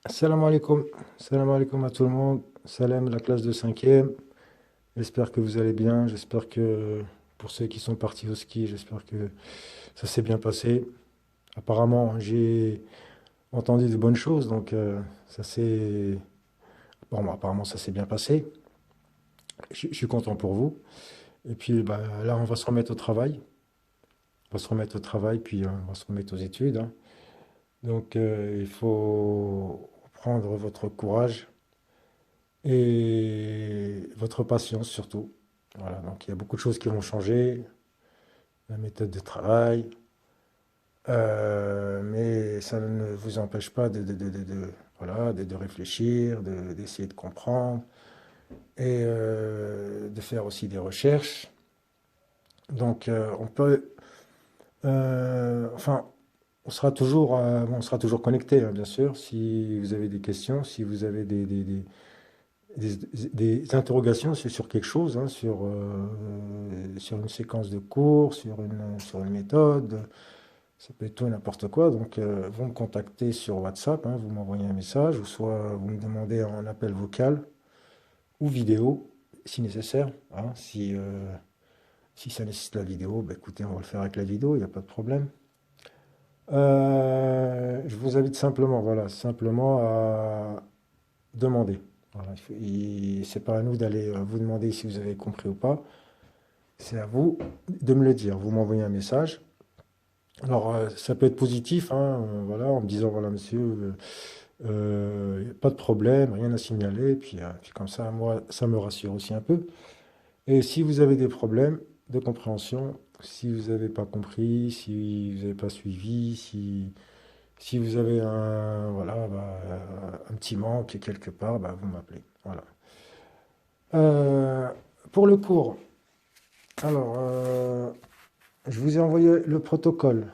Salam alaikum. Salam alaikum à tout le monde. Salam la classe de cinquième. J'espère que vous allez bien. J'espère que pour ceux qui sont partis au ski, j'espère que ça s'est bien passé. Apparemment, j'ai entendu de bonnes choses, donc ça s'est... Bon, bah, apparemment, ça s'est bien passé. Je suis content pour vous. Et puis bah, là, on va se remettre au travail. On va se remettre au travail, puis on va se remettre aux études, hein. Donc il faut prendre votre courage et votre patience surtout. Voilà, donc il y a beaucoup de choses qui vont changer, la méthode de travail, mais ça ne vous empêche pas voilà, de réfléchir, d'essayer de comprendre et de faire aussi des recherches. Donc on peut, enfin, on sera toujours connecté, hein, bien sûr, si vous avez des questions, si vous avez des, des interrogations sur quelque chose, hein, sur une séquence de cours, sur une méthode, ça peut être tout et n'importe quoi. Donc, vous me contactez sur WhatsApp, hein, vous m'envoyez un message, ou soit vous me demandez un appel vocal ou vidéo, si nécessaire, hein. Si ça nécessite la vidéo, bah, écoutez, on va le faire avec la vidéo, il n'y a pas de problème. Je vous invite simplement, voilà, simplement à demander. Voilà, c'est pas à nous d'aller vous demander si vous avez compris ou pas. C'est à vous de me le dire. Vous m'envoyez un message. Alors, ça peut être positif, hein, voilà, en me disant, voilà, monsieur, pas de problème, rien à signaler. Puis comme ça, moi, ça me rassure aussi un peu. Et si vous avez des problèmes de compréhension, si vous n'avez pas compris, si vous n'avez pas suivi, si vous avez voilà, bah, un petit manque quelque part, bah, vous m'appelez. Voilà. Euh, pour le cours, alors, je vous ai envoyé le protocole.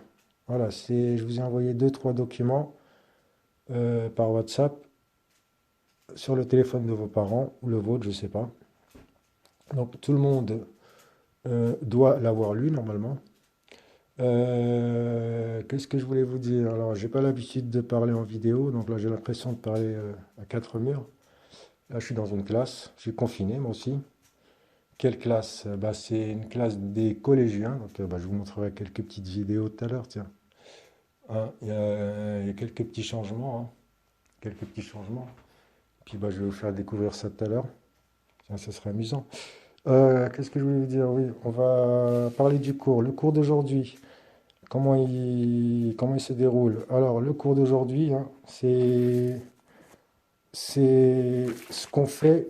Voilà, je vous ai envoyé deux, trois documents par WhatsApp sur le téléphone de vos parents ou le vôtre, je ne sais pas. Donc, tout le monde doit l'avoir lu normalement. Qu'est-ce que je voulais vous dire? Alors, j'ai pas l'habitude de parler en vidéo, donc là, j'ai l'impression de parler à quatre murs. Là, je suis dans une classe, je suis confiné, moi aussi. Quelle classe? Bah, c'est une classe des collégiens, donc bah, je vous montrerai quelques petites vidéos tout à l'heure, tiens. Hein, il y a quelques petits changements, hein, quelques petits changements. Puis bah, je vais vous faire découvrir ça tout à l'heure. Tiens, ça serait amusant. Qu'est-ce que je voulais vous dire? Oui, on va parler du cours. Le cours d'aujourd'hui, comment il se déroule? Alors, le cours d'aujourd'hui, hein, c'est ce qu'on fait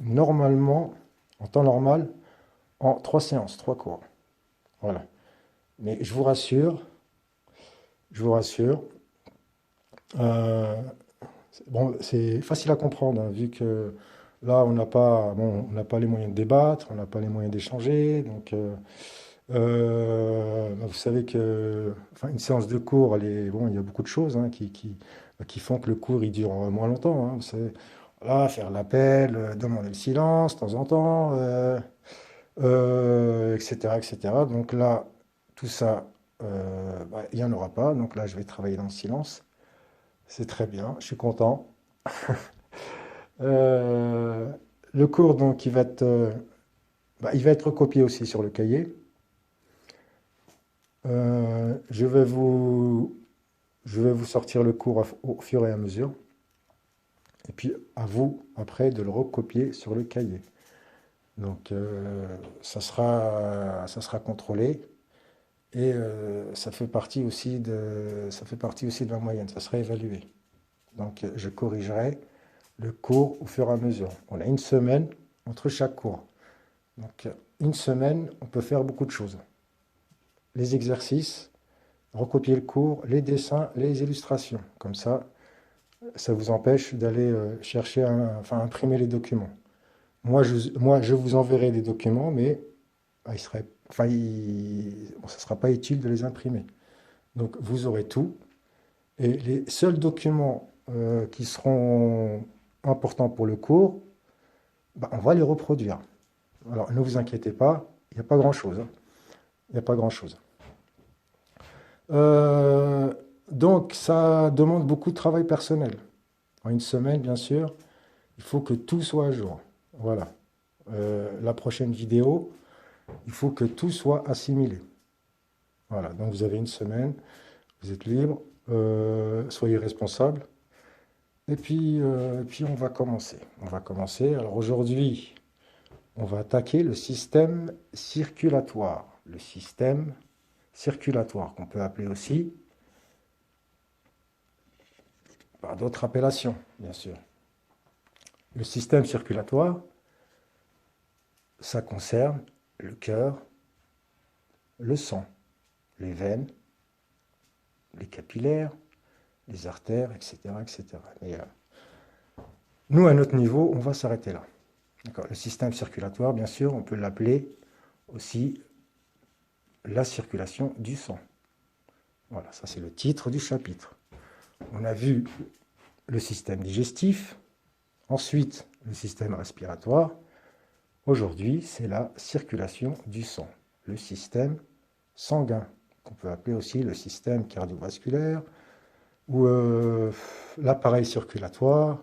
normalement, en temps normal, en trois séances, trois cours. Voilà. Mais je vous rassure, euh, bon, c'est facile à comprendre, hein, vu que là, on n'a pas les moyens de débattre, on n'a pas les moyens d'échanger. Donc, bah, vous savez que, enfin, une séance de cours, bon, il y a beaucoup de choses, hein, qui font que le cours il dure moins longtemps, hein. Vous savez, voilà, faire l'appel, demander le silence de temps en temps, etc., etc. Donc là, tout ça, bah, il n'y en aura pas. Donc là, je vais travailler dans le silence. C'est très bien, je suis content. Euh, le cours, donc, bah, il va être copié aussi sur le cahier. Je vais vous sortir le cours au fur et à mesure. Et puis, à vous, après, de le recopier sur le cahier. Donc, ça sera contrôlé. Et ça fait partie aussi de la moyenne. Ça sera évalué. Donc, je corrigerai le cours au fur et à mesure. On a une semaine entre chaque cours. Donc, une semaine, on peut faire beaucoup de choses. Les exercices, recopier le cours, les dessins, les illustrations. Comme ça vous empêche d'aller chercher, enfin, imprimer les documents. Moi, je vous enverrai des documents, mais bah, bon, ça ne sera pas utile de les imprimer. Donc, vous aurez tout. Et les seuls documents qui seront importants pour le cours, bah, on va les reproduire. Alors, ne vous inquiétez pas, il n'y a pas grand-chose, hein. Il n'y a pas grand-chose. Donc, ça demande beaucoup de travail personnel. En une semaine, bien sûr, il faut que tout soit à jour. Voilà. La prochaine vidéo, il faut que tout soit assimilé. Voilà. Donc, vous avez une semaine, vous êtes libre, soyez responsable. Et puis, on va commencer. On va commencer. Alors, aujourd'hui, on va attaquer le système circulatoire. Le système circulatoire, qu'on peut appeler aussi par d'autres appellations, bien sûr. Le système circulatoire, ça concerne le cœur, le sang, les veines, les capillaires, les artères, etc., etc. Mais nous, à notre niveau, on va s'arrêter là. Le système circulatoire, bien sûr, on peut l'appeler aussi la circulation du sang. Voilà, ça c'est le titre du chapitre. On a vu le système digestif, ensuite le système respiratoire. Aujourd'hui, c'est la circulation du sang, le système sanguin, qu'on peut appeler aussi le système cardiovasculaire, ou l'appareil circulatoire,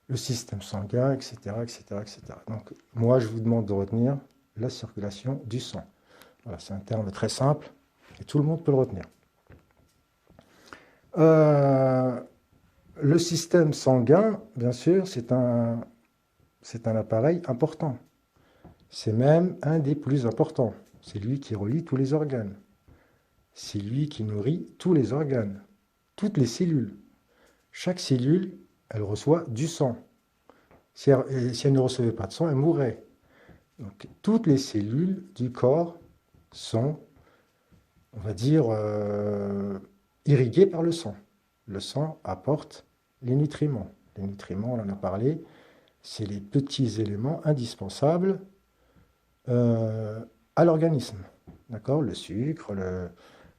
le système sanguin, etc., etc., etc. Donc, moi, je vous demande de retenir la circulation du sang. Voilà, c'est un terme très simple et tout le monde peut le retenir. Le système sanguin, bien sûr, c'est un appareil important. C'est même un des plus importants. C'est lui qui relie tous les organes. C'est lui qui nourrit tous les organes, toutes les cellules. Chaque cellule, elle reçoit du sang. Si elle ne recevait pas de sang, elle mourrait. Donc, toutes les cellules du corps sont, on va dire, irriguées par le sang. Le sang apporte les nutriments. Les nutriments, on en a parlé, c'est les petits éléments indispensables à l'organisme. D'accord? Le sucre,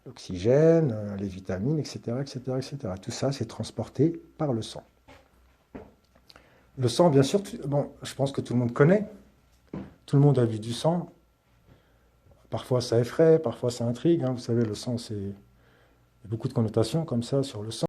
l'oxygène, les vitamines, etc., etc., etc. Tout ça, c'est transporté par le sang. Le sang, bien sûr, bon, je pense que tout le monde connaît. Tout le monde a vu du sang. Parfois, ça effraie, parfois, ça intrigue. Hein. Vous savez, le sang, c'est... Il y a beaucoup de connotations comme ça sur le sang.